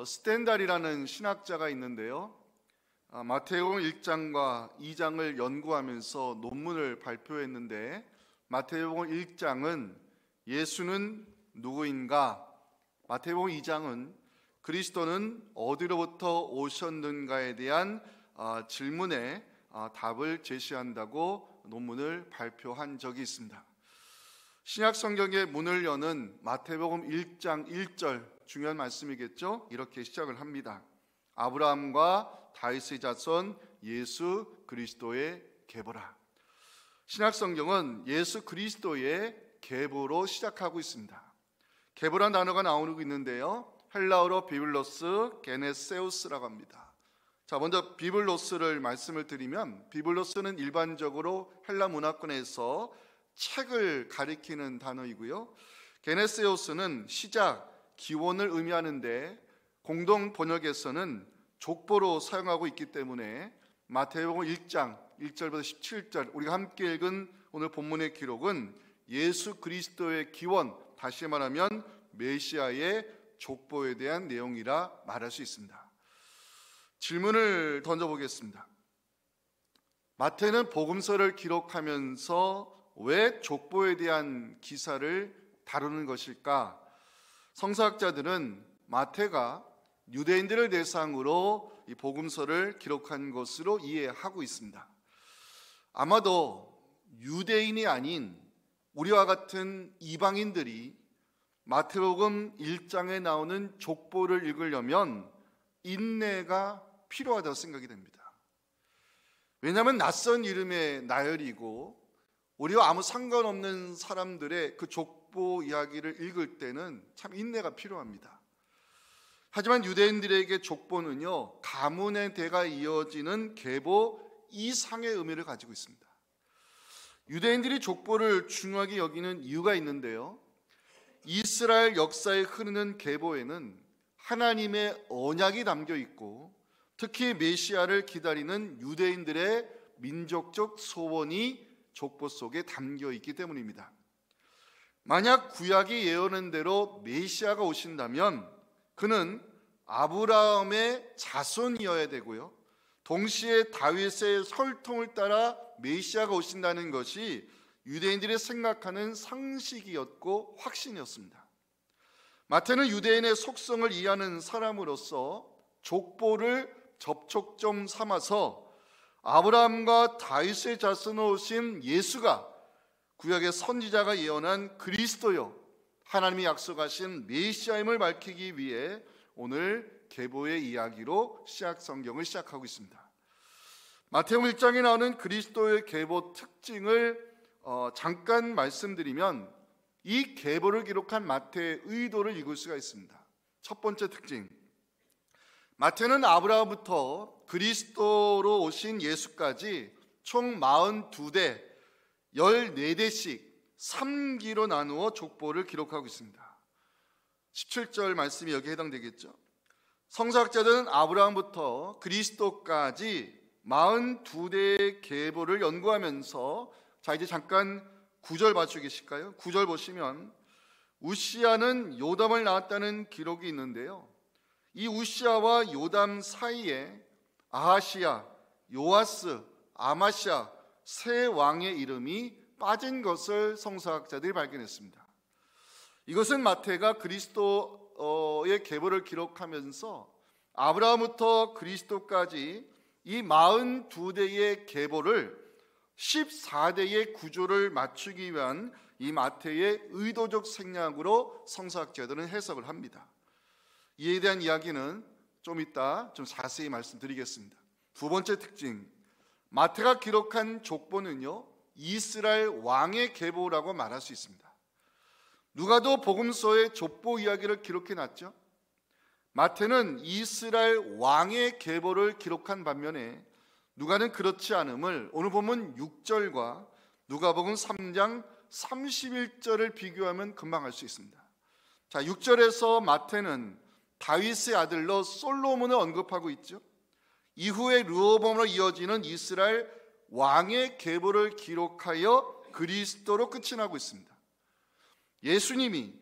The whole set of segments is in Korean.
스텐달이라는 신학자가 있는데요. 마태복음 1장과 2장을 연구하면서 논문을 발표했는데, 마태복음 1장은 예수는 누구인가, 마태복음 2장은 그리스도는 어디로부터 오셨는가에 대한 질문에 답을 제시한다고 논문을 발표한 적이 있습니다. 신약 성경의 문을 여는 마태복음 1장 1절, 중요한 말씀이겠죠? 이렇게 시작을 합니다. 아브라함과 다윗의 자손 예수 그리스도의 계보라. 신약 성경은 예수 그리스도의 계보로 시작하고 있습니다. 계보란 단어가 나오고 있는데요, 헬라어로 비블로스, 게네세우스라고 합니다. 자, 먼저 비블로스를 말씀을 드리면, 비블로스는 일반적으로 헬라 문화권에서 책을 가리키는 단어이고요, 게네세우스는 시작, 기원을 의미하는데 공동 번역에서는 족보로 사용하고 있기 때문에 마태복음 1장 1절부터 17절, 우리가 함께 읽은 오늘 본문의 기록은 예수 그리스도의 기원, 다시 말하면 메시아의 족보에 대한 내용이라 말할 수 있습니다. 질문을 던져보겠습니다. 마태는 복음서를 기록하면서 왜 족보에 대한 기사를 다루는 것일까? 성서학자들은 마태가 유대인들을 대상으로 이 복음서를 기록한 것으로 이해하고 있습니다. 아마도 유대인이 아닌 우리와 같은 이방인들이 마태복음 1장에 나오는 족보를 읽으려면 인내가 필요하다고 생각이 됩니다. 왜냐하면 낯선 이름의 나열이고 우리와 아무 상관없는 사람들의 그 족보 이야기를 읽을 때는 참 인내가 필요합니다. 하지만 유대인들에게 족보는요, 가문의 대가 이어지는 계보 이상의 의미를 가지고 있습니다. 유대인들이 족보를 중요하게 여기는 이유가 있는데요, 이스라엘 역사에 흐르는 계보에는 하나님의 언약이 담겨 있고, 특히 메시아를 기다리는 유대인들의 민족적 소원이 족보 속에 담겨 있기 때문입니다. 만약 구약이 예언한 대로 메시아가 오신다면 그는 아브라함의 자손이어야 되고요, 동시에 다윗의 혈통을 따라 메시아가 오신다는 것이 유대인들이 생각하는 상식이었고 확신이었습니다. 마태는 유대인의 속성을 이해하는 사람으로서 족보를 접촉점 삼아서 아브라함과 다윗의 자손으로 오신 예수가 구약의 선지자가 예언한 그리스도요, 하나님이 약속하신 메시아임을 밝히기 위해 오늘 계보의 이야기로 시약 성경을 시작하고 있습니다. 마태복음 1장에 나오는 그리스도의 계보 특징을 잠깐 말씀드리면, 이 계보를 기록한 마태의 의도를 읽을 수가 있습니다. 첫 번째 특징, 마태는 아브라함부터 그리스도로 오신 예수까지 총 42대 14대씩 3기로 나누어 족보를 기록하고 있습니다. 17절 말씀이 여기에 해당되겠죠. 성서학자들은 아브라함부터 그리스도까지 42대의 계보를 연구하면서, 자, 이제 잠깐 9절 봐주시고 계실까요? 9절 보시면 우시아는 요담을 낳았다는 기록이 있는데요, 이 우시아와 요담 사이에 아하시야, 요아스, 아마시아 세 왕의 이름이 빠진 것을 성서학자들이 발견했습니다. 이것은 마태가 그리스도의 계보를 기록하면서 아브라함부터 그리스도까지 이 42대의 계보를 14대의 구조를 맞추기 위한 이 마태의 의도적 생략으로 성서학자들은 해석을 합니다. 이에 대한 이야기는 좀 이따 좀 자세히 말씀드리겠습니다. 두 번째 특징, 마태가 기록한 족보는요, 이스라엘 왕의 계보라고 말할 수 있습니다. 누가도 복음서에 족보 이야기를 기록해 놨죠. 마태는 이스라엘 왕의 계보를 기록한 반면에 누가는 그렇지 않음을 오늘 본문 6절과 누가복음 3장 31절을 비교하면 금방 알 수 있습니다. 자, 6절에서 마태는 다윗의 아들로 솔로몬을 언급하고 있죠. 이후에 르호보암으로 이어지는 이스라엘 왕의 계보를 기록하여 그리스도로 끝이 나고 있습니다. 예수님이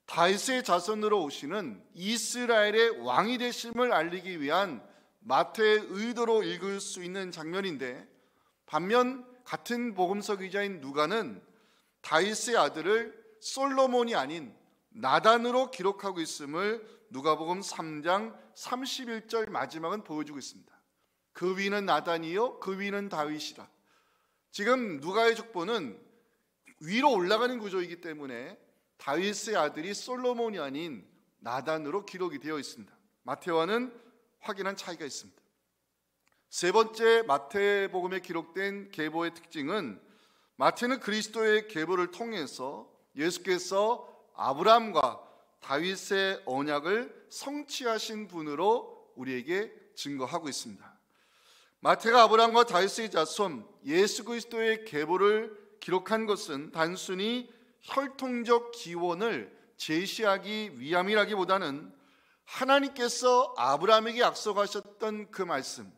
다윗의 자손으로 오시는 이스라엘의 왕이 되심을 알리기 위한 마태의 의도로 읽을 수 있는 장면인데, 반면 같은 복음서 기자인 누가는 다윗의 아들을 솔로몬이 아닌 나단으로 기록하고 있음을 누가복음 3장 31절 마지막은 보여주고 있습니다. 그 위는 나단이요 그 위는 다윗이라. 지금 누가의 족보는 위로 올라가는 구조이기 때문에 다윗의 아들이 솔로몬이 아닌 나단으로 기록이 되어 있습니다. 마태와는 확연한 차이가 있습니다. 세 번째 마태복음에 기록된 계보의 특징은, 마태는 그리스도의 계보를 통해서 예수께서 아브라함과 다윗의 언약을 성취하신 분으로 우리에게 증거하고 있습니다. 마태가 아브라함과 다윗의 자손 예수 그리스도의 계보를 기록한 것은 단순히 혈통적 기원을 제시하기 위함이라기보다는 하나님께서 아브라함에게 약속하셨던 그 말씀,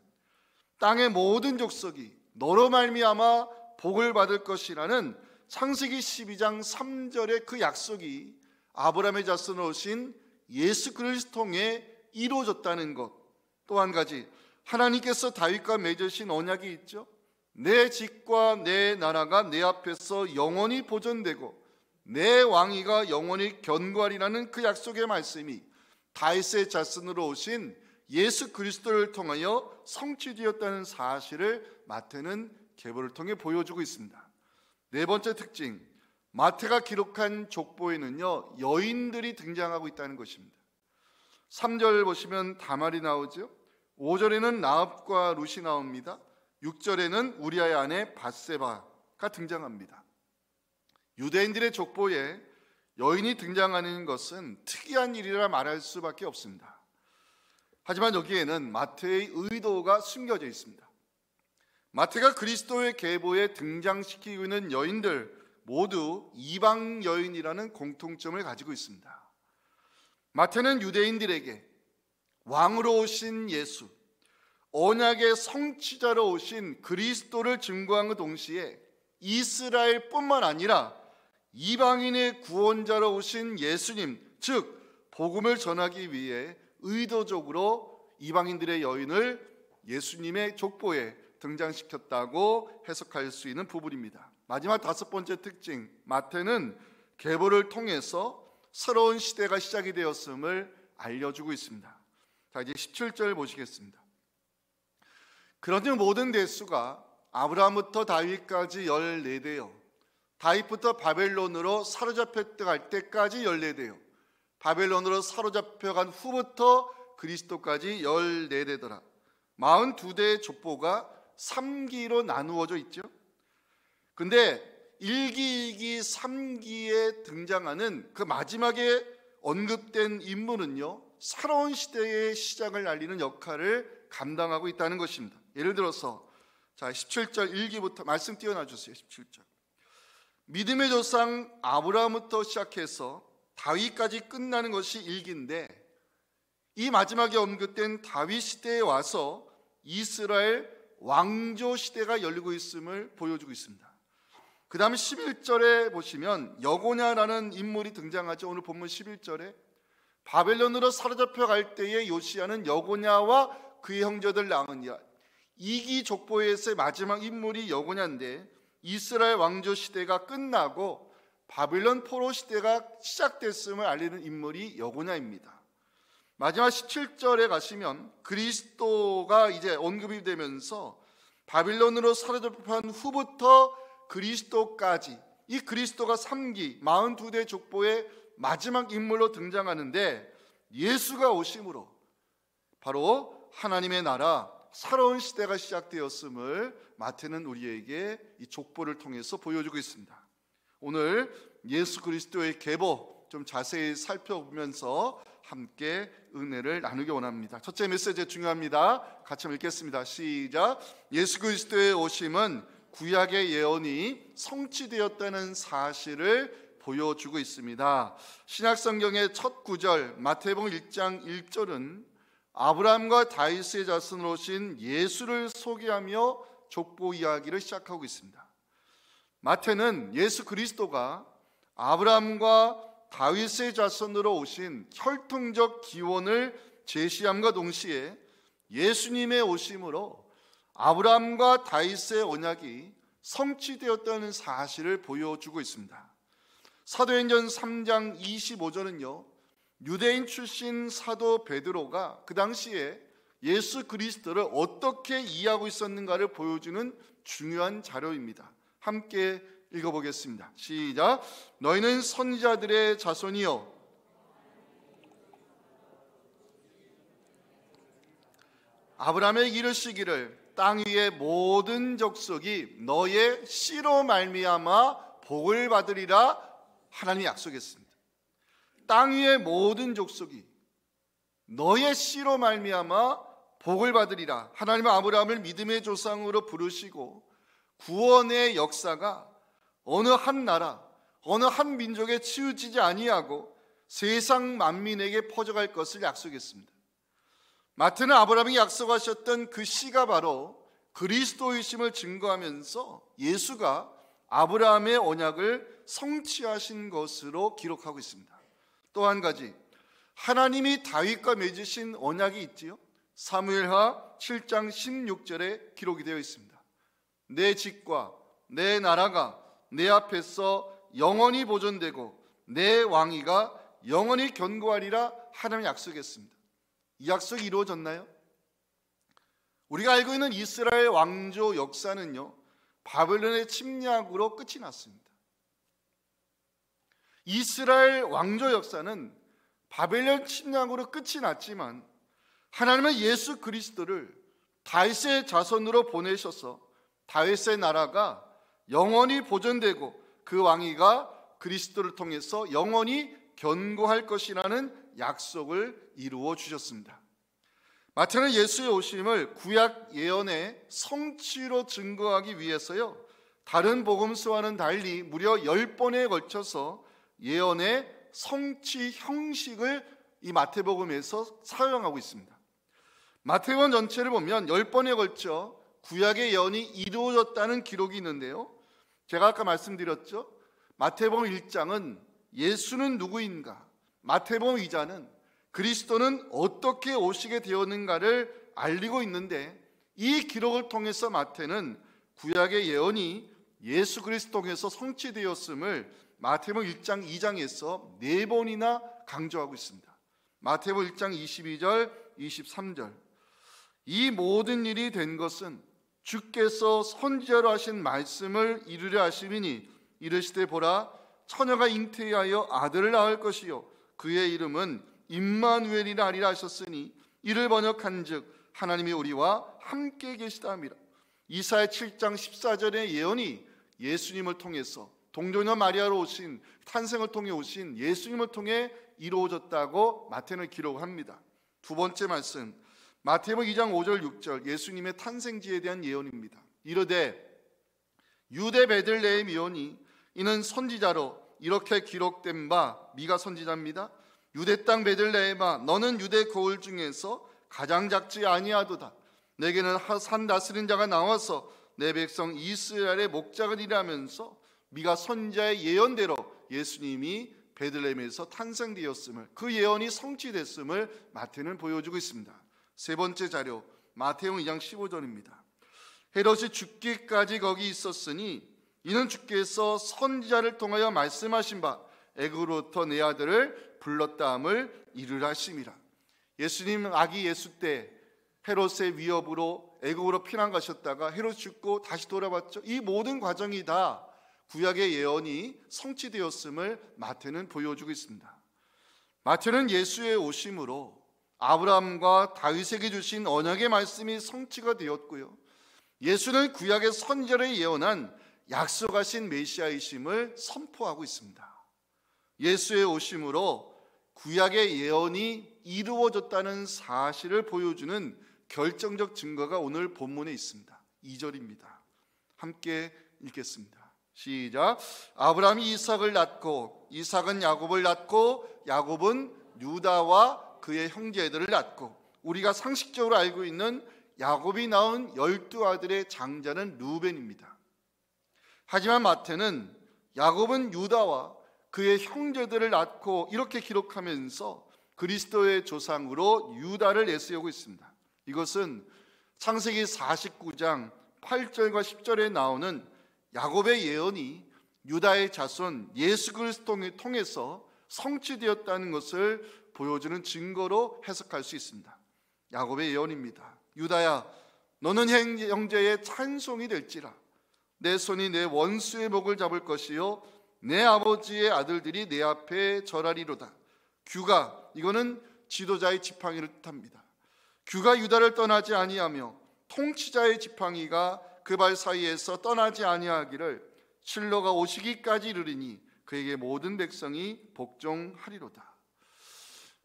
땅의 모든 족속이 너로 말미암아 복을 받을 것이라는 창세기 12장 3절의 그 약속이 아브라함의 자손으로 오신 예수 그리스도를 통해 이루어졌다는 것. 또 한 가지, 하나님께서 다윗과 맺으신 언약이 있죠. 내 집과 내 나라가 내 앞에서 영원히 보존되고 내 왕위가 영원히 견고하리라는 그 약속의 말씀이 다윗의 자손으로 오신 예수 그리스도를 통하여 성취되었다는 사실을 마태는 계보를 통해 보여주고 있습니다. 네 번째 특징, 마태가 기록한 족보에는요 여인들이 등장하고 있다는 것입니다. 3절 보시면 다말이 나오죠. 5절에는 나합과 룻이 나옵니다. 6절에는 우리아의 아내 밧세바가 등장합니다. 유대인들의 족보에 여인이 등장하는 것은 특이한 일이라 말할 수밖에 없습니다. 하지만 여기에는 마태의 의도가 숨겨져 있습니다. 마태가 그리스도의 계보에 등장시키고 있는 여인들 모두 이방 여인이라는 공통점을 가지고 있습니다. 마태는 유대인들에게 왕으로 오신 예수, 언약의 성취자로 오신 그리스도를 증거하는 동시에 이스라엘뿐만 아니라 이방인의 구원자로 오신 예수님, 즉 복음을 전하기 위해 의도적으로 이방인들의 여인을 예수님의 족보에 등장시켰다고 해석할 수 있는 부분입니다. 마지막 다섯 번째 특징, 마태는 계보를 통해서 새로운 시대가 시작이 되었음을 알려주고 있습니다. 자, 이제 17절 보시겠습니다. 그러니 모든 대수가 아브라함부터 다윗까지 14대요, 다윗부터 바벨론으로 사로잡혀갈 때까지 14대요, 바벨론으로 사로잡혀간 후부터 그리스도까지 14대더라. 42대의 족보가 3기로 나누어져 있죠. 근데 1기, 2기, 3기에 등장하는 그 마지막에 언급된 인물은요 새로운 시대의 시작을 알리는 역할을 감당하고 있다는 것입니다. 예를 들어서 자 17절 1기부터 말씀 띄워놔 주세요. 17절, 믿음의 조상 아브라함부터 시작해서 다윗까지 끝나는 것이 1기인데, 이 마지막에 언급된 다윗 시대에 와서 이스라엘 왕조 시대가 열리고 있음을 보여주고 있습니다. 그 다음에 11절에 보시면 여고냐라는 인물이 등장하죠. 오늘 본문 11절에 바벨론으로 사로잡혀 갈 때에 요시야는 여고냐와 그의 형제들 나으니라. 2기 족보에서의 마지막 인물이 여고냐인데, 이스라엘 왕조 시대가 끝나고 바벨론 포로 시대가 시작됐음을 알리는 인물이 여고냐입니다. 마지막 17절에 가시면 그리스도가 이제 언급이 되면서 바빌론으로 사로잡힌 후부터 그리스도까지, 이 그리스도가 3기 42대 족보의 마지막 인물로 등장하는데, 예수가 오심으로 바로 하나님의 나라 새로운 시대가 시작되었음을 마태는 우리에게 이 족보를 통해서 보여주고 있습니다. 오늘 예수 그리스도의 계보 좀 자세히 살펴보면서 함께 은혜를 나누기 원합니다. 첫째 메시지 중요합니다. 같이 읽겠습니다. 시작. 예수 그리스도의 오심은 구약의 예언이 성취되었다는 사실을 보여주고 있습니다. 신약성경의 첫 구절 마태복음 1장 1절은 아브라함과 다윗의 자손으로 오신 예수를 소개하며 족보 이야기를 시작하고 있습니다. 마태는 예수 그리스도가 아브라함과 다윗의 자손으로 오신 혈통적 기원을 제시함과 동시에 예수님의 오심으로 아브라함과 다윗의 언약이 성취되었다는 사실을 보여주고 있습니다. 사도행전 3장 25절은요, 유대인 출신 사도 베드로가 그 당시에 예수 그리스도를 어떻게 이해하고 있었는가를 보여주는 중요한 자료입니다. 함께 읽어보겠습니다. 시작. 너희는 선지자들의 자손이요 아브라함에게 이르시기를 땅 위의 모든 족속이 너의 씨로 말미암아 복을 받으리라 하나님이 약속했습니다. 땅 위의 모든 족속이 너의 씨로 말미암아 복을 받으리라. 하나님은 아브라함을 믿음의 조상으로 부르시고 구원의 역사가 어느 한 나라, 어느 한 민족에 치우치지 아니하고 세상 만민에게 퍼져갈 것을 약속했습니다. 마태는 아브라함이 약속하셨던 그 씨가 바로 그리스도이심을 증거하면서 예수가 아브라함의 언약을 성취하신 것으로 기록하고 있습니다. 또 한 가지, 하나님이 다윗과 맺으신 언약이 있지요. 사무엘하 7장 16절에 기록이 되어 있습니다. 내 집과 내 나라가 내 앞에서 영원히 보존되고 내 왕위가 영원히 견고하리라 하나님이 약속했습니다. 이 약속이 이루어졌나요? 우리가 알고 있는 이스라엘 왕조 역사는요, 바벨론의 침략으로 끝이 났습니다. 이스라엘 왕조 역사는 바벨론 침략으로 끝이 났지만 하나님은 예수 그리스도를 다윗의 자손으로 보내셔서 다윗의 나라가 영원히 보존되고 그 왕위가 그리스도를 통해서 영원히 견고할 것이라는 약속을 이루어 주셨습니다. 마태는 예수의 오심을 구약 예언의 성취로 증거하기 위해서요, 다른 복음서와는 달리 무려 10번에 걸쳐서 예언의 성취 형식을 이 마태복음에서 사용하고 있습니다. 마태복음 전체를 보면 10번에 걸쳐 구약의 예언이 이루어졌다는 기록이 있는데요, 제가 아까 말씀드렸죠. 마태복음 1장은 예수는 누구인가, 마태복음 2장은 그리스도는 어떻게 오시게 되었는가를 알리고 있는데, 이 기록을 통해서 마태는 구약의 예언이 예수 그리스도 통해서 성취되었음을 마태복음 1장 2장에서 4번이나 강조하고 있습니다. 마태복음 1장 22절 23절, 이 모든 일이 된 것은 주께서 선지자로 하신 말씀을 이루려 하심이니 이르시되 보라, 처녀가 잉태하여 아들을 낳을 것이요 그의 이름은 임마누엘이라 하리라 하셨으니 이를 번역한즉 하나님이 우리와 함께 계시다 함이라. 이사야 7장 14절의 예언이 예수님을 통해서 동정녀 마리아로 오신, 탄생을 통해 오신 예수님을 통해 이루어졌다고 마태는 기록합니다. 두 번째 말씀, 마태복음 2장 5절 6절, 예수님의 탄생지에 대한 예언입니다. 이르되 유대 베들레헴 이오니 이는 선지자로 이렇게 기록된 바 미가 선지자입니다. 유대 땅 베들레헴아, 너는 유대 거울 중에서 가장 작지 아니하도다. 내게는 산 다스린 자가 나와서 내 백성 이스라엘의 목자가 되라면서 미가 선지자의 예언대로 예수님이 베들레헴에서 탄생되었음을, 그 예언이 성취됐음을 마태는 보여주고 있습니다. 세 번째 자료, 마태복음 2장 15절입니다. 헤롯이 죽기까지 거기 있었으니 이는 주께서 선지자를 통하여 말씀하신 바 애굽으로부터 내 아들을 불렀다 함을 이루라 하심이라. 예수님 아기 예수 때 헤롯의 위협으로 애굽으로 피난 가셨다가 헤롯 죽고 다시 돌아왔죠. 이 모든 과정이 다 구약의 예언이 성취되었음을 마태는 보여주고 있습니다. 마태는 예수의 오심으로 아브라함과 다윗에게 주신 언약의 말씀이 성취가 되었고요, 예수는 구약의 선지자를 예언한 약속하신 메시아이심을 선포하고 있습니다. 예수의 오심으로 구약의 예언이 이루어졌다는 사실을 보여주는 결정적 증거가 오늘 본문에 있습니다. 2절입니다. 함께 읽겠습니다. 시작. 아브라함이 이삭을 낳고 이삭은 야곱을 낳고 야곱은 유다와 그의 형제들을 낳고, 우리가 상식적으로 알고 있는 야곱이 낳은 12아들의 장자는 루벤입니다. 하지만 마태는 야곱은 유다와 그의 형제들을 낳고 이렇게 기록하면서 그리스도의 조상으로 유다를 내세우고 있습니다. 이것은 창세기 49장 8절과 10절에 나오는 야곱의 예언이 유다의 자손 예수 그리스도를 통해서 성취되었다는 것을 보여주는 증거로 해석할 수 있습니다. 야곱의 예언입니다. 유다야, 너는 형제의 찬송이 될지라. 내 손이 내 원수의 목을 잡을 것이요 내 아버지의 아들들이 내 앞에 절하리로다. 규가, 이거는 지도자의 지팡이를 뜻합니다. 규가 유다를 떠나지 아니하며 통치자의 지팡이가 그 발 사이에서 떠나지 아니하기를 실로가 오시기까지 이르리니 그에게 모든 백성이 복종하리로다.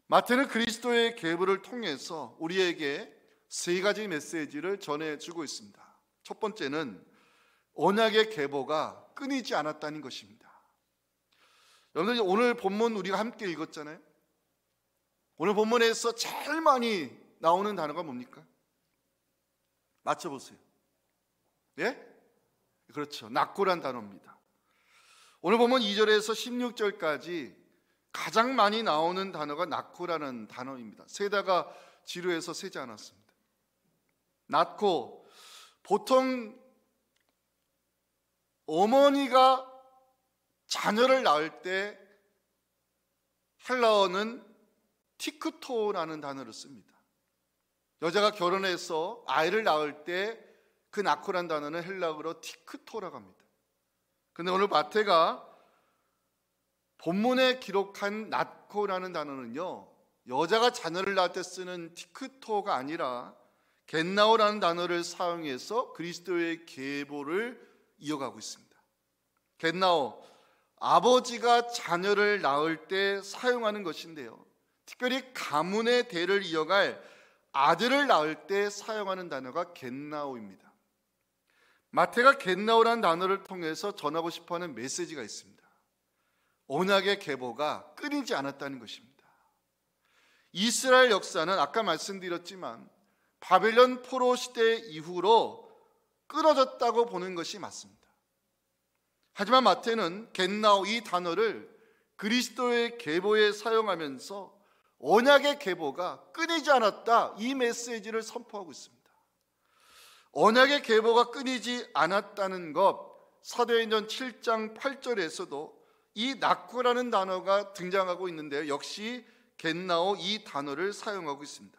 마태는 그리스도의 계보를 통해서 우리에게 세 가지 메시지를 전해주고 있습니다. 첫 번째는 언약의 계보가 끊이지 않았다는 것입니다. 여러분들, 오늘 본문 우리가 함께 읽었잖아요. 오늘 본문에서 제일 많이 나오는 단어가 뭡니까? 맞춰보세요. 예? 그렇죠. 낙고란 단어입니다. 오늘 보면 2절에서 16절까지 가장 많이 나오는 단어가 낙고라는 단어입니다. 세다가 지루해서 세지 않았습니다. 낙고, 보통 어머니가 자녀를 낳을 때 헬라어는 티크토라는 단어를 씁니다. 여자가 결혼해서 아이를 낳을 때 그 낙고란 단어는 헬라어로 티크토라고 합니다. 근데 오늘 마태가 본문에 기록한 낙고라는 단어는요, 여자가 자녀를 낳을 때 쓰는 티크토가 아니라 겟나오라는 단어를 사용해서 그리스도의 계보를 이어가고 있습니다. 겟나오, 아버지가 자녀를 낳을 때 사용하는 것인데요, 특별히 가문의 대를 이어갈 아들을 낳을 때 사용하는 단어가 겟나오입니다. 마태가 겟나오라는 단어를 통해서 전하고 싶어하는 메시지가 있습니다. 언약의 계보가 끊이지 않았다는 것입니다. 이스라엘 역사는 아까 말씀드렸지만 바벨론 포로 시대 이후로 끊어졌다고 보는 것이 맞습니다. 하지만 마태는 겟나오, 이 단어를 그리스도의 계보에 사용하면서 언약의 계보가 끊이지 않았다, 이 메시지를 선포하고 있습니다. 언약의 계보가 끊이지 않았다는 것, 사도행전 7장 8절에서도 이 낙고라는 단어가 등장하고 있는데요, 역시 겟나오, 이 단어를 사용하고 있습니다.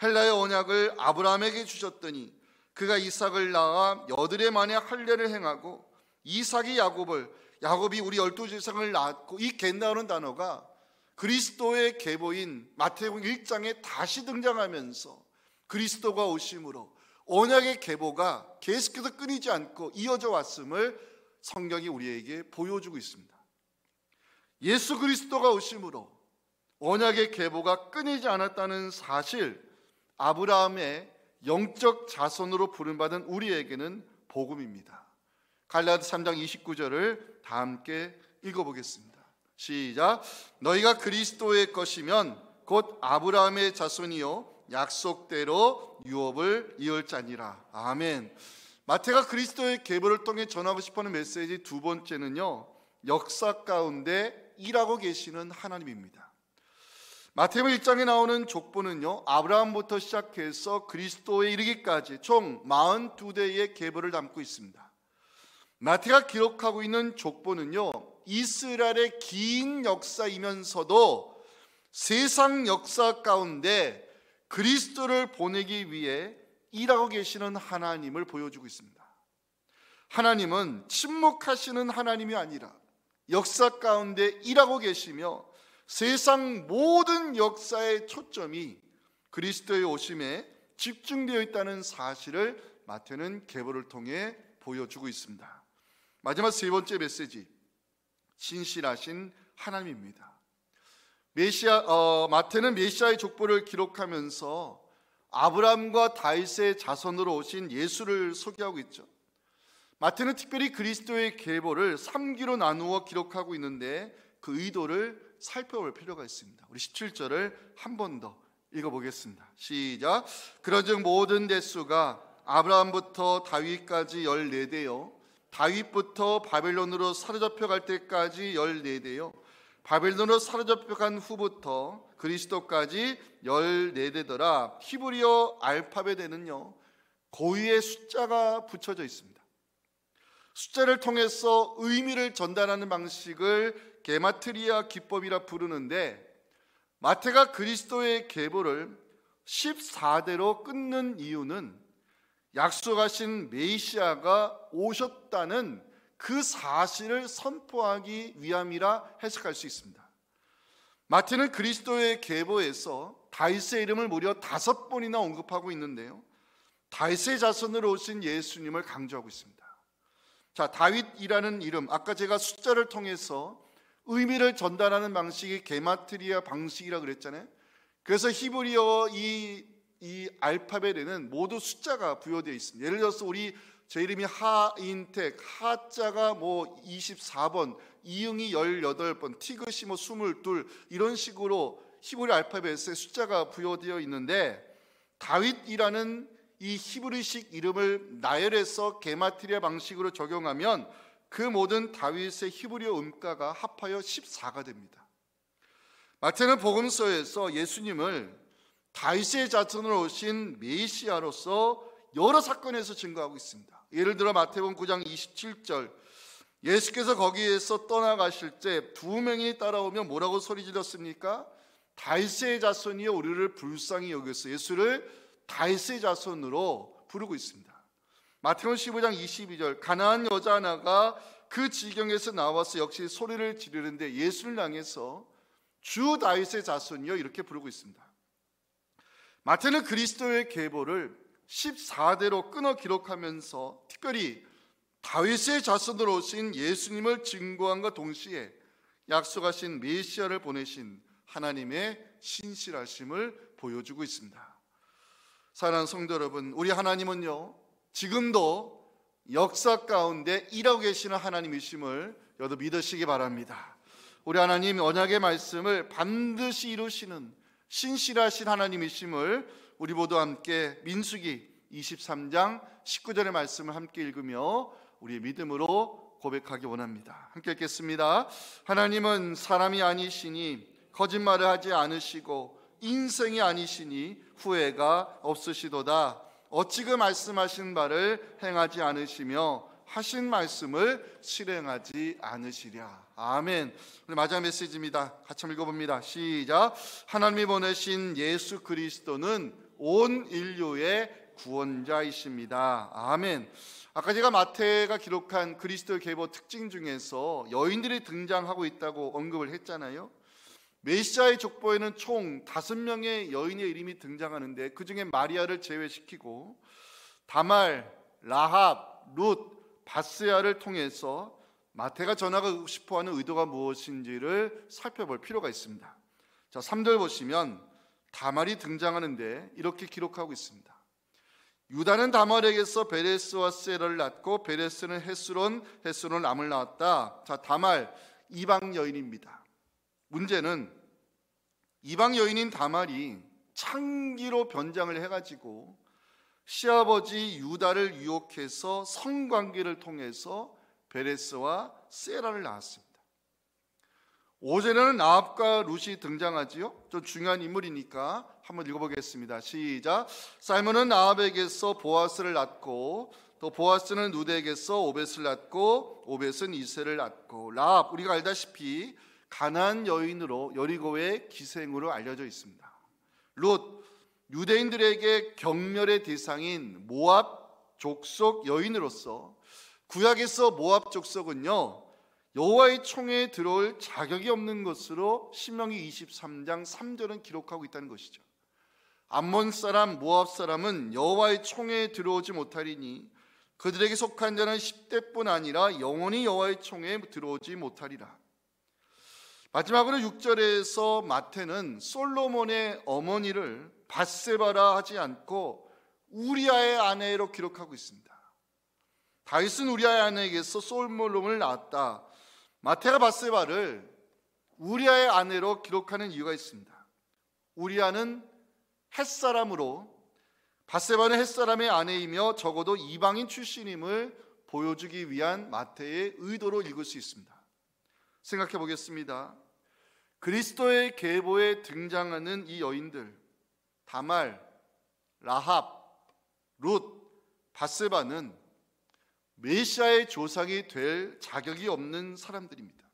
헬라의 언약을 아브라함에게 주셨더니 그가 이삭을 낳아 여드레 만에 할례를 행하고 이삭이 야곱이 우리 12조상을 낳았고, 이 겟나오는 단어가 그리스도의 계보인 마태복음 1장에 다시 등장하면서 그리스도가 오심으로 언약의 계보가 계속해서 끊이지 않고 이어져 왔음을 성경이 우리에게 보여주고 있습니다. 예수 그리스도가 오심으로 언약의 계보가 끊이지 않았다는 사실, 아브라함의 영적 자손으로 부름받은 우리에게는 복음입니다. 갈라디아 3장 29절을 다 함께 읽어보겠습니다. 시작. 너희가 그리스도의 것이면 곧 아브라함의 자손이요 약속대로 유업을 이을 자니라. 아멘. 마태가 그리스도의 계보를 통해 전하고 싶어하는 메시지 두 번째는요, 역사 가운데 일하고 계시는 하나님입니다. 마태복음 1장에 나오는 족보는요, 아브라함부터 시작해서 그리스도에 이르기까지 총 42대의 계보를 담고 있습니다. 마태가 기록하고 있는 족보는요, 이스라엘의 긴 역사이면서도 세상 역사 가운데 그리스도를 보내기 위해 일하고 계시는 하나님을 보여주고 있습니다. 하나님은 침묵하시는 하나님이 아니라 역사 가운데 일하고 계시며 세상 모든 역사의 초점이 그리스도의 오심에 집중되어 있다는 사실을 마태는 계보를 통해 보여주고 있습니다. 마지막 세 번째 메시지, 신실하신 하나님입니다. 마태는 메시아의 족보를 기록하면서 아브라함과 다윗의 자손으로 오신 예수를 소개하고 있죠. 마태는 특별히 그리스도의 계보를 3기로 나누어 기록하고 있는데 그 의도를 살펴볼 필요가 있습니다. 우리 17절을 한 번 더 읽어보겠습니다. 시작. 그런즉 모든 대수가 아브라함부터 다윗까지 14대요 다윗부터 바벨론으로 사로잡혀 갈 때까지 14대요. 바벨론으로 사로잡혀 간 후부터 그리스도까지 14대더라. 히브리어 알파벳에는요, 고유의 숫자가 붙여져 있습니다. 숫자를 통해서 의미를 전달하는 방식을 게마트리아 기법이라 부르는데, 마태가 그리스도의 계보를 14대로 끊는 이유는 약속하신 메시아가 오셨다는 그 사실을 선포하기 위함이라 해석할 수 있습니다. 마태는 그리스도의 계보에서 다윗의 이름을 무려 5번이나 언급하고 있는데요, 다윗의 자손으로 오신 예수님을 강조하고 있습니다. 자, 다윗이라는 이름, 아까 제가 숫자를 통해서 의미를 전달하는 방식이 게마트리아 방식이라 그랬잖아요. 그래서 히브리어 이 알파벳에는 모두 숫자가 부여되어 있습니다. 예를 들어서 제 이름이 하인택, 하자가 24번, 이응이 18번, 티귿이 22, 이런 식으로 히브리 알파벳에 숫자가 부여되어 있는데, 다윗이라는 이 히브리식 이름을 나열해서 게마트리아 방식으로 적용하면 그 모든 다윗의 히브리어 음가가 합하여 14가 됩니다. 마태는 복음서에서 예수님을 다윗의 자손으로 오신 메시아로서 여러 사건에서 증거하고 있습니다. 예를 들어 마태복음 9장 27절, 예수께서 거기에서 떠나가실 때 2명이 따라오며 뭐라고 소리 질렀습니까? 다윗의 자손이여 우리를 불쌍히 여겼어. 예수를 다윗의 자손으로 부르고 있습니다. 마태복음 15장 22절, 가나안 여자 하나가 그 지경에서 나와서 역시 소리를 지르는데 예수를 향해서 주 다윗의 자손이여 이렇게 부르고 있습니다. 마태는 그리스도의 계보를 14대로 끊어 기록하면서 특별히 다윗의 자손으로 오신 예수님을 증거함과 동시에 약속하신 메시아를 보내신 하나님의 신실하심을 보여주고 있습니다. 사랑하는 성도 여러분, 우리 하나님은요, 지금도 역사 가운데 일하고 계시는 하나님이심을 여러분 믿으시기 바랍니다. 우리 하나님 언약의 말씀을 반드시 이루시는 신실하신 하나님이심을 우리 모두 함께 민수기 23장 19절의 말씀을 함께 읽으며 우리의 믿음으로 고백하기 원합니다. 함께 읽겠습니다. 하나님은 사람이 아니시니 거짓말을 하지 않으시고 인생이 아니시니 후회가 없으시도다. 어찌 그 말씀하신 바를 행하지 않으시며 하신 말씀을 실행하지 않으시랴. 아멘. 오늘 마지막 메시지입니다. 같이 한번 읽어봅니다. 시작. 하나님이 보내신 예수 그리스도는 온 인류의 구원자이십니다. 아멘. 아까 제가 마태가 기록한 그리스도의 계보 특징 중에서 여인들이 등장하고 있다고 언급을 했잖아요. 메시아의 족보에는 총 5명의 여인의 이름이 등장하는데 그 중에 마리아를 제외시키고 다말, 라합, 룻, 바스야를 통해서 마태가 전하고 싶어하는 의도가 무엇인지를 살펴볼 필요가 있습니다. 자, 3절 보시면 다말이 등장하는데 이렇게 기록하고 있습니다. 유다는 다말에게서 베레스와 세라를 낳고 베레스는 헤스론, 헤스론은 람을 낳았다. 자, 다말 이방 여인입니다. 문제는 이방 여인인 다말이 창기로 변장을 해가지고 시아버지 유다를 유혹해서 성관계를 통해서 베레스와 세라를 낳았습니다. 5절에는 라합과 룻이 등장하지요. 좀 중요한 인물이니까 한번 읽어보겠습니다. 시작. 살몬은 라합에게서 보아스를 낳고 또 보아스는 룻에게서 오벳을 낳고 오벳은 이새를 낳고 라합 우리가 알다시피 가나안 여인으로 여리고의 기생으로 알려져 있습니다. 룻 유대인들에게 경멸의 대상인 모압 족속 여인으로서 구약에서 모압 족속은요 여호와의 총회에 들어올 자격이 없는 것으로 신명기 23장 3절은 기록하고 있다는 것이죠. 암몬 사람 모압 사람은 여호와의 총회에 들어오지 못하리니 그들에게 속한 자는 10대뿐 아니라 영원히 여호와의 총회에 들어오지 못하리라. 마지막으로 6절에서 마태는 솔로몬의 어머니를 밧세바라 하지 않고 우리아의 아내로 기록하고 있습니다. 다윗은 우리아의 아내에게서 솔로몬을 낳았다. 마태가 밧세바를 우리아의 아내로 기록하는 이유가 있습니다. 우리아는 햇사람으로 밧세바는 햇사람의 아내이며 적어도 이방인 출신임을 보여주기 위한 마태의 의도로 읽을 수 있습니다. 생각해 보겠습니다. 그리스도의 계보에 등장하는 이 여인들, 다말, 라합, 룻, 밧세바는 메시아의 조상이 될 자격이 없는 사람들입니다.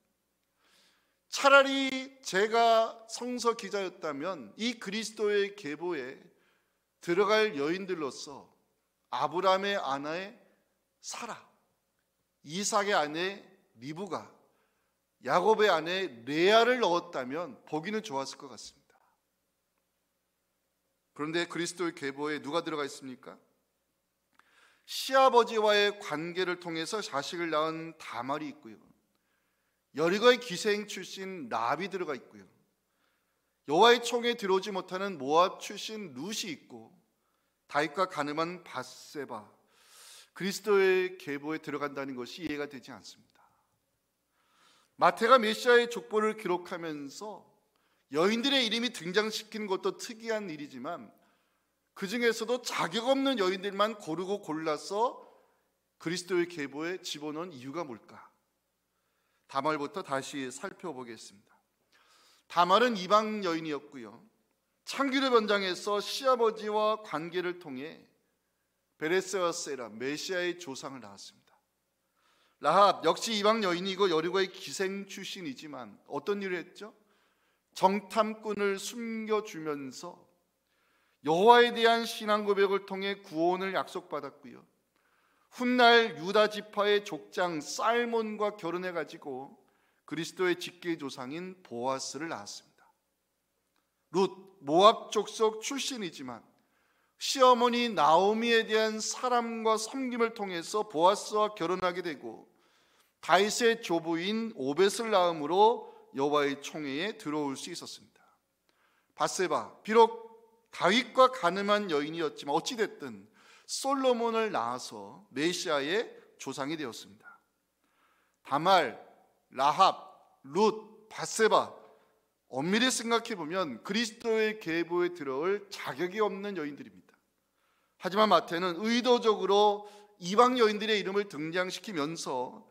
차라리 제가 성서 기자였다면 이 그리스도의 계보에 들어갈 여인들로서 아브라함의 아내 사라, 이삭의 아내 리브가, 야곱의 아내 레아를 넣었다면 보기는 좋았을 것 같습니다. 그런데 그리스도의 계보에 누가 들어가 있습니까? 시아버지와의 관계를 통해서 자식을 낳은 다말이 있고요, 여리고의 기생 출신 랍이 들어가 있고요, 여호와의 총에 들어오지 못하는 모압 출신 룻이 있고, 다윗과 가늠한 밧세바, 그리스도의 계보에 들어간다는 것이 이해가 되지 않습니다. 마태가 메시아의 족보를 기록하면서 여인들의 이름이 등장시키는 것도 특이한 일이지만 그 중에서도 자격 없는 여인들만 고르고 골라서 그리스도의 계보에 집어넣은 이유가 뭘까? 다말부터 다시 살펴보겠습니다. 다말은 이방 여인이었고요, 창기를 변장해서 시아버지와 관계를 통해 베레스와 세라, 메시아의 조상을 낳았습니다. 라합 역시 이방 여인이고 여리고의 기생 출신이지만 어떤 일을 했죠? 정탐꾼을 숨겨주면서 여호와에 대한 신앙 고백을 통해 구원을 약속받았고요, 훗날 유다 지파의 족장 살몬과 결혼해가지고 그리스도의 직계 조상인 보아스를 낳았습니다. 룻 모압 족속 출신이지만 시어머니 나오미에 대한 사랑과 섬김을 통해서 보아스와 결혼하게 되고 다윗의 조부인 오벳을 낳음으로 여호와의 총회에 들어올 수 있었습니다. 밧세바, 비록 다윗과 가늠한 여인이었지만 어찌됐든 솔로몬을 낳아서 메시아의 조상이 되었습니다. 다말, 라합, 룻, 밧세바, 엄밀히 생각해 보면 그리스도의 계보에 들어올 자격이 없는 여인들입니다. 하지만 마태는 의도적으로 이방 여인들의 이름을 등장시키면서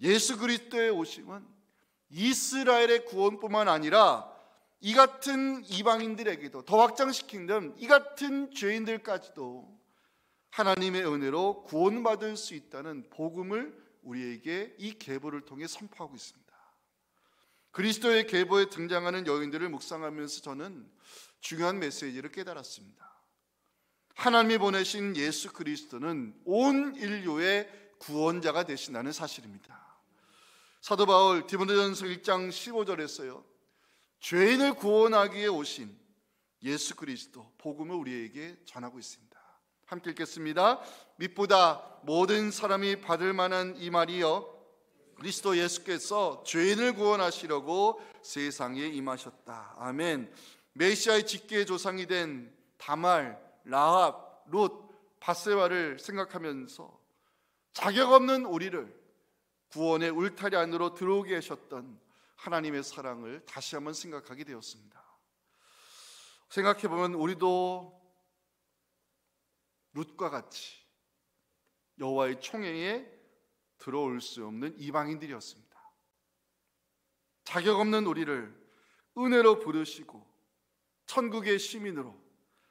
예수 그리스도의 오심은 이스라엘의 구원뿐만 아니라 이 같은 이방인들에게도 더 확장시키는 이 같은 죄인들까지도 하나님의 은혜로 구원받을 수 있다는 복음을 우리에게 이 계보를 통해 선포하고 있습니다. 그리스도의 계보에 등장하는 여인들을 묵상하면서 저는 중요한 메시지를 깨달았습니다. 하나님이 보내신 예수 그리스도는 온 인류의 구원자가 되신다는 사실입니다. 사도 바울 디모데전서 1장 15절에서요, 죄인을 구원하기 위해 오신 예수 그리스도 복음을 우리에게 전하고 있습니다. 함께 읽겠습니다. 밑보다 모든 사람이 받을 만한 이 말이여, 그리스도 예수께서 죄인을 구원하시려고 세상에 임하셨다. 아멘. 메시아의 직계의 조상이 된 다말, 라합, 룻, 밧세바를 생각하면서 자격 없는 우리를 구원의 울타리 안으로 들어오게 하셨던 하나님의 사랑을 다시 한번 생각하게 되었습니다. 생각해보면 우리도 룻과 같이 여호와의 총회에 들어올 수 없는 이방인들이었습니다. 자격 없는 우리를 은혜로 부르시고 천국의 시민으로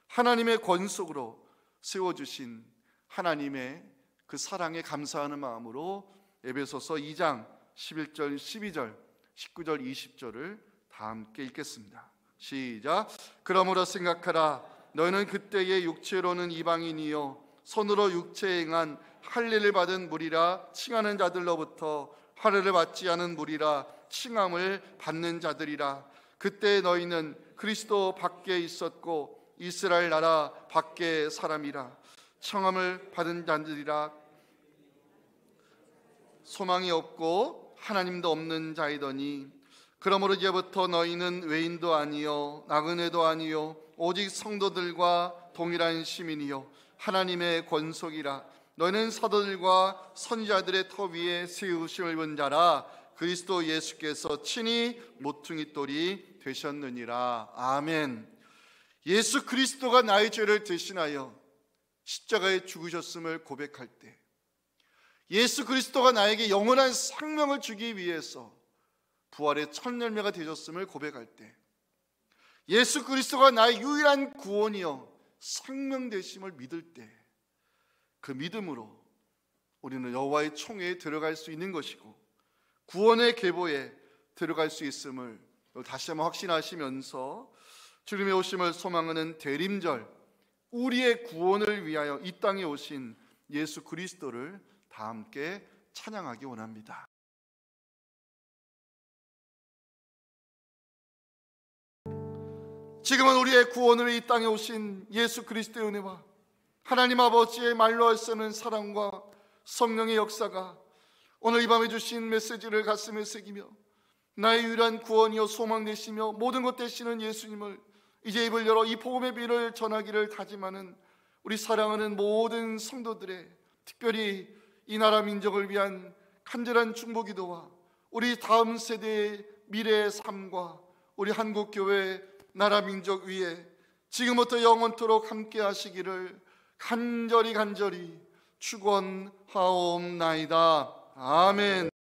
하나님의 권속으로 세워주신 하나님의 그 사랑에 감사하는 마음으로 에베소서 2장 11절, 12절, 19절, 20절을 다 함께 읽겠습니다. 시작. 그러므로 생각하라. 너희는 그때의 육체로는 이방인이요 손으로 육체에 행한 할례를 받은 무리라 칭하는 자들로부터 할례를 받지 않은 무리라 칭함을 받는 자들이라. 그때 너희는 그리스도 밖에 있었고 이스라엘 나라 밖에 사람이라. 청함을 받은 자들이라. 소망이 없고 하나님도 없는 자이더니 그러므로 이제부터 너희는 외인도 아니요 나그네도 아니요 오직 성도들과 동일한 시민이요 하나님의 권속이라. 너희는 사도들과 선지자들의 터 위에 세우심을 입은 자라. 그리스도 예수께서 친히 모퉁이 돌이 되셨느니라. 아멘. 예수 그리스도가 나의 죄를 대신하여 십자가에 죽으셨음을 고백할 때 예수 그리스도가 나에게 영원한 생명을 주기 위해서 부활의 첫 열매가 되셨음을 고백할 때, 예수 그리스도가 나의 유일한 구원이요 생명 되심을 믿을 때, 그 믿음으로 우리는 여호와의 총회에 들어갈 수 있는 것이고 구원의 계보에 들어갈 수 있음을 다시 한번 확신하시면서 주님의 오심을 소망하는 대림절, 우리의 구원을 위하여 이 땅에 오신 예수 그리스도를 다 함께 찬양하기 원합니다. 지금은 우리의 구원을 이 땅에 오신 예수 그리스도의 은혜와 하나님 아버지의 말로 할 수 없는 사랑과 성령의 역사가 오늘 이 밤에 주신 메시지를 가슴에 새기며 나의 유일한 구원이요 소망 되시며 모든 것 되시는 예수님을 이제 입을 열어 이 복음의 비를 전하기를 다짐하는 우리 사랑하는 모든 성도들의, 특별히 이 나라 민족을 위한 간절한 중보기도와 우리 다음 세대의 미래의 삶과 우리 한국교회 나라 민족 위에 지금부터 영원토록 함께 하시기를 간절히 축원하옵나이다. 아멘.